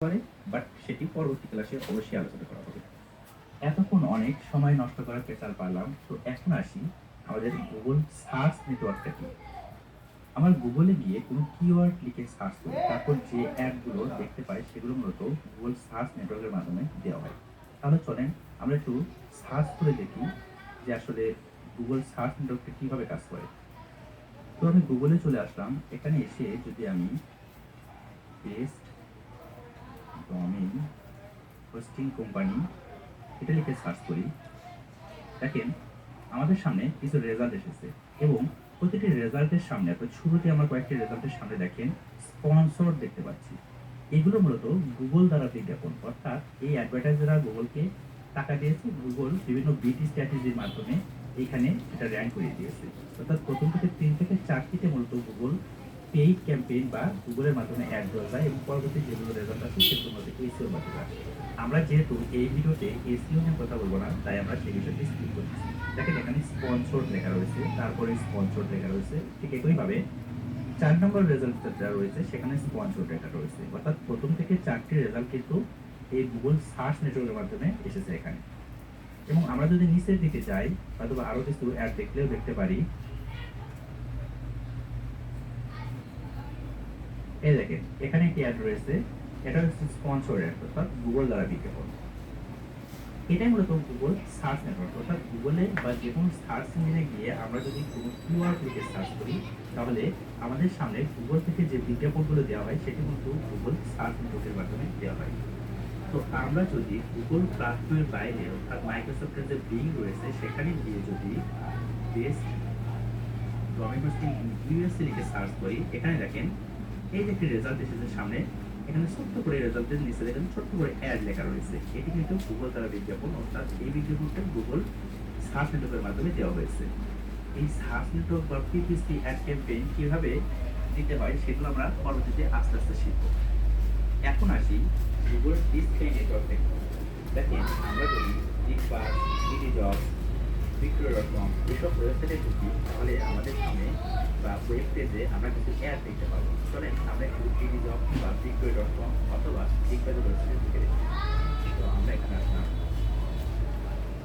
পারে, বাট সেটি পরবর্তী ক্লাসে অবশ্যই আলোচনা করা হবে। এতক্ষণ অনেক সময় নষ্ট করার পেছাল পারলাম, তো এখন আসি আমাদের গুগল সার্চ নেটওয়ার্কটা কি। আমার গুগলে গিয়ে কোনো কিওয়ার্ড লিখে সার্চ করি, তারপর যে অ্যাডগুলো দেখতে পাই সেগুলো মূলত গুগল সার্চ নেটওয়ার্কের মাধ্যমে দেওয়া হয়। তাহলে চলেন আমরা একটু সার্চ করে দেখি যে আসলে গুগল সার্চ নেটওয়ার্কটা কিভাবে কাজ করে। তো আমি গুগলে চলে আসলাম। এখানে এসে যদি আমি পেস্ট ডোমেইন হোস্টিং কোম্পানি এটা লিখে সার্চ করি, দেখেন আমাদের সামনে কিছু রেজাল্ট এসেছে এবং প্রতিটি রেজাল্টের সামনে অর্থাৎ শুরুতে আমরা কয়েকটি রেজাল্টের সামনে দেখেন স্পন্সর দেখতে পাচ্ছি। এগুলো মূলত গুগল দ্বারা বিজ্ঞাপন, অর্থাৎ এই অ্যাডভার্টাইজাররা গুগলকে টাকা দিয়েছে, গুগল বিভিন্ন বিটি স্ট্র্যাটেজির মাধ্যমে এখানে এটা র্যাঙ্ক করে দিয়েছে। অর্থাৎ প্রথম থেকে 3 থেকে 4টিতে মূলত গুগল পেইড ক্যাম্পেইন বা গুগলের মাধ্যমে অ্যাড দেওয়া যায় এবং পরবর্তী যেগুলো রেজাল্ট আছে সেগুলো মধ্যে এসিওর মাধ্যমে আসে। আমরা যেহেতু এই ভিডিওতে এসিও নিয়ে কথা বলবো না, তাই আমরা সেই বিষয়টি স্কিপ করছি। দেখেন এখানে স্পন্সর লেখা রয়েছে, তারপরে স্পন্সর লেখা রয়েছে, ঠিক একইভাবে 4 নম্বর রেজাল্ট যেটা রয়েছে সেখানে স্পন্সর লেখা রয়েছে। অর্থাৎ প্রথম থেকে 4টি রেজাল্ট কিন্তু এই গুগল সার্চ নেটওয়ার্কের মাধ্যমে এসেছে এখানে। এবং আমরা যদি নিচের দিকে যাই, হয়তো আরো কিছু অ্যাড দেখলেও দেখতে পারি। এই দেখেন এখানে একটি অ্যাড রয়েছে, এটা হচ্ছে স্পন্সর অ্যাড, অর্থাৎ গুগল দ্বারা বিজ্ঞাপন। এটাই মূলত গুগল সার্চ নেটওয়ার্ক, অর্থাৎ গুগলে বা যে কোনো সার্চ ইঞ্জিনে গিয়ে আমরা যদি কোনো কিওয়ার্ড লিখে সার্চ করি, তাহলে আমাদের সামনে গুগল থেকে যে বিজ্ঞাপনগুলো দেওয়া হয় সেটি কিন্তু গুগল সার্চ নেটওয়ার্কের মাধ্যমে দেওয়া হয়। তো আমরা যদি গুগল প্ল্যাটফর্মের বাইরে অর্থাৎ মাইক্রোসফটের যে বিং রয়েছে সেখানে গিয়ে যদি বেস্ট ডোমেইন হোস্টিং ইউএসএ লিখে সার্চ করি, এখানে দেখেন এই যে একটি রেজাল্ট এসেছে সামনে, এখানে ছোট্ট করে রেজাল্টের নিচে দেখেন ছোট্ট করে অ্যাড লেখা রয়েছে। এটি কিন্তু গুগল দ্বারা বিজ্ঞাপন, অর্থাৎ এই বিজ্ঞাপনটা গুগল সার্চ নেটওয়ার্কের মাধ্যমে দেওয়া হয়েছে। এই সার্চ নেটওয়ার্ক বা পিপিসি অ্যাড ক্যাম্পেইন কিভাবে দিতে হয় সেগুলো আমরা পরবর্তীতে আস্তে আস্তে শিখব। এখন আসি গুগল ডিসপ্লে নেটওয়ার্ক দেখব। দেখেন আমরা যদি ডিকপাস, ডিডি জবস, বিক্রয়.com এসব ওয়েবসাইটে ঢুকি, তাহলে আমাদের সামনে বা ওয়েব পেজে আমরা কিছু অ্যাড দেখতে পাবো। চলেন আমরা একটু ডিডি জব বা বিক্রয়.com অথবা বিক্রয় ওয়েবসাইটে ঢুকে দেখি। তো আমরা এখানে আসলাম,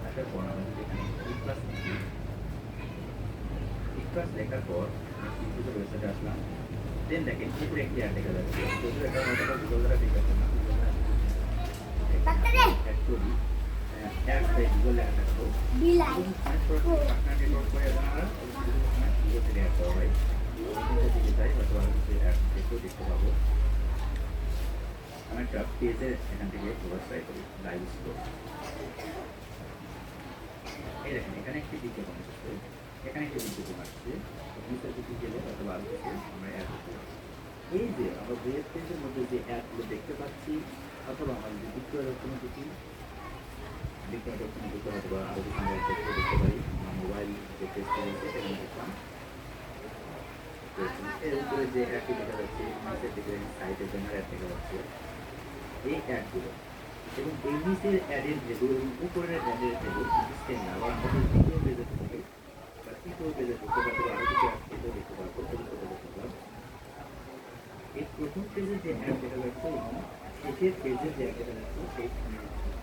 আসার পর আমরা যদি এখানে ইপ্লাস লিখি, ইপ্লাস লেখার পর বিক্রয় ওয়েবসাইটে আসলাম। দেন দেখেন উপরে একটি অ্যাড দেখা যাচ্ছে, যদিও এটা হয়তো গুগল দ্বারা বিজ্ঞাপন না, গুগল দ্বারা অ্যাড করি, অ্যাড বাই গুগল লেখা থাকবো পার্টনার নেটওয়ার্ক করে আপনারা গুগল থেকে অ্যাড করা হয়। দিকে যাই, হয়তো আরো কিছু অ্যাড দেখতে পাবো। আমি একটা পেজে এখান থেকে ট্রাই করি, লাইভ স্টোর। এই দেখেন এখানে একটি বিজ্ঞাপন এসেছে, এখানে একটি বিজ্ঞাপন আসছে, নিচের দিকে গেলে হয়তো আরো কিছু আমরা অ্যাড করতে পারি। এই যে আমরা ওয়েব পেজের মধ্যে যে অ্যাডগুলো দেখতে পাচ্ছি, অথবা আমরা যদি বিক্রয়.com দেখি, বিক্রয়.com দেখতে হয়তো আরো কিছু আমরা দেখতে পারি। মোবাইল যে পেজটা রয়েছে সেখানে দেখলাম, এর উপরে যে অ্যাডটি দেখা যাচ্ছে, নিচের দিকে সাইটে ব্যানার অ্যাড দেখা যাচ্ছে, এই অ্যাডগুলো এবং এই নিচের অ্যাডের যেগুলো এবং উপরের অ্যাডের যেগুলো সেম না, আবার আমরা যদি তৃতীয় পেজে ঢুকি বা তৃতীয় পেজে ঢুকতে পারবো, আরো কিছু অ্যাড পেজও দেখতে পারবো। দেখলাম এই প্রথম পেজে যে অ্যাড দেখা যাচ্ছে এবং শেষের পেজে যে অ্যাড দেখা যাচ্ছে, সেই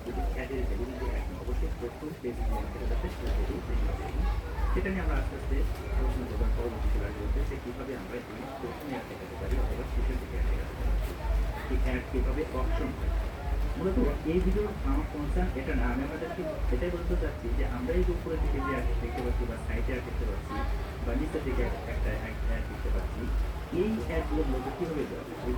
যদি অ্যাডের ভ্যালু যদি এখন অবশ্যই প্রথম পেজে যে অ্যাড দেখা যাচ্ছে সেটা নিয়ে আমরা আস্তে আস্তে আলোচনা করবো পরবর্তী ক্লাস বলতে, যে কীভাবে আমরা এখানে প্রথমে অ্যাড দেখাতে পারি অথবা শেষের দিকে অ্যাড দেখাতে পারি, এই অ্যাড কীভাবে অপশন হয়। মূলত এই ভিডিও আমার কনসার্ন এটা না, আমি আমাদেরকে এটাই বলতে চাচ্ছি যে আমরা এই উপরের দিকে যে অ্যাড দেখতে পাচ্ছি বা সাইটে অ্যাড দেখতে পাচ্ছি বা নিচের দিকে একটা অ্যাড দেখতে পাচ্ছি, এই অ্যাডগুলো মূলত কীভাবে দেওয়া হয়।